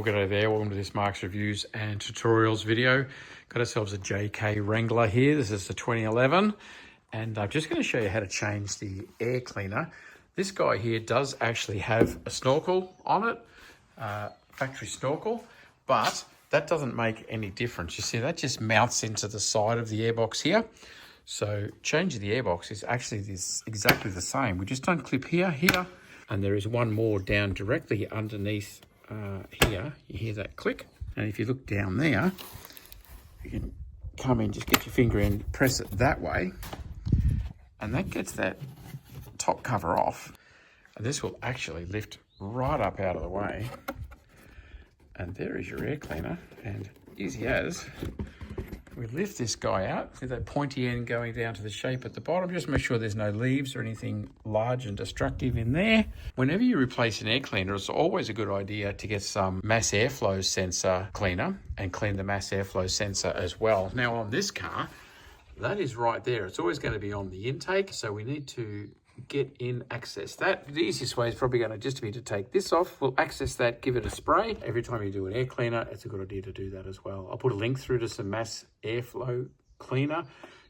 g'day there. Welcome to this Mark's Reviews and Tutorials video. Got ourselves a JK Wrangler here. This is the 2011. And I'm just going to show you how to change the air cleaner. This guy here does actually have a snorkel on it, factory snorkel, but that doesn't make any difference. You see, that just mounts into the side of the airbox here. So changing the airbox is actually exactly the same. We just unclip here, and there is one more down directly underneath here. You hear that click, and if you look down there, you can come in, just get your finger in, press it that way, and that gets that top cover off, and this will actually lift right up out of the way, and there is your air cleaner. And easy as we lift this guy out with that pointy end going down to the shape at the bottom. Just make sure there's no leaves or anything large and destructive in there. Whenever you replace an air cleaner, it's always a good idea to get some mass airflow sensor cleaner and clean the mass airflow sensor as well. Now on this car, that is right there. It's always going to be on the intake, so we need to get in, access that. The easiest way is probably going to just be to take this off. We'll access that, give it a spray. Every time you do an air cleaner, it's a good idea to do that as well. I'll put a link through to some mass airflow cleaner.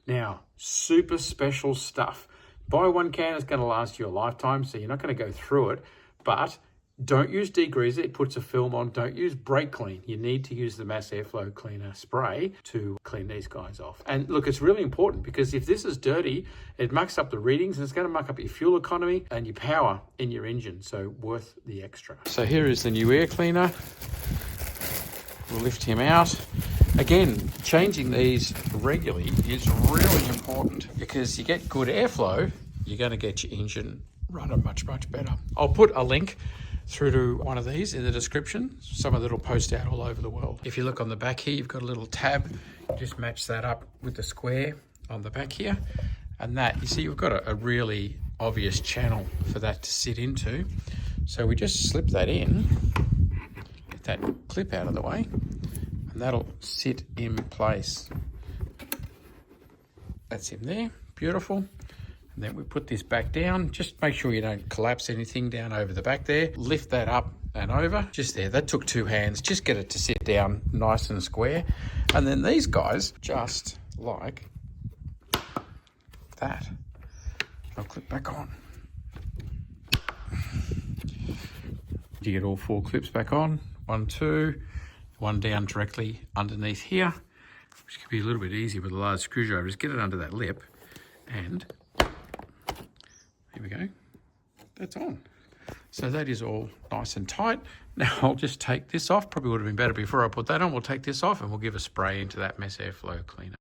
Now, super special stuff. Buy one can, it's going to last you a lifetime, so you're not going to go through it, but don't use degreaser, it puts a film on. Don't use brake clean. You need to use the mass airflow cleaner spray to clean these guys off. And look, it's really important because if this is dirty, it mucks up the readings and it's going to muck up your fuel economy and your power in your engine. So worth the extra. So here is the new air cleaner. We'll lift him out. Again, changing these regularly is really important because you get good airflow, you're going to get your engine running much, much better. I'll put a link through to one of these in the description. Some of it will post out all over the world. If you look on the back here, you've got a little tab. Just match that up with the square on the back here. And that, you see, you've got a really obvious channel for that to sit into. So we just slip that in, get that clip out of the way, and that'll sit in place. That's in there, beautiful. And then we put this back down. Just make sure you don't collapse anything down over the back there. Lift that up and over. Just there, that took two hands. Just get it to sit down nice and square. And then these guys, just like that. I'll clip back on. You get all four clips back on. 1, 2, one down directly underneath here, which can be a little bit easier with a large screwdriver. Just get it under that lip and here we go, that's on. So that is all nice and tight. Now I'll just take this off. Probably would have been better before I put that on. We'll take this off and we'll give a spray into that mass airflow cleaner.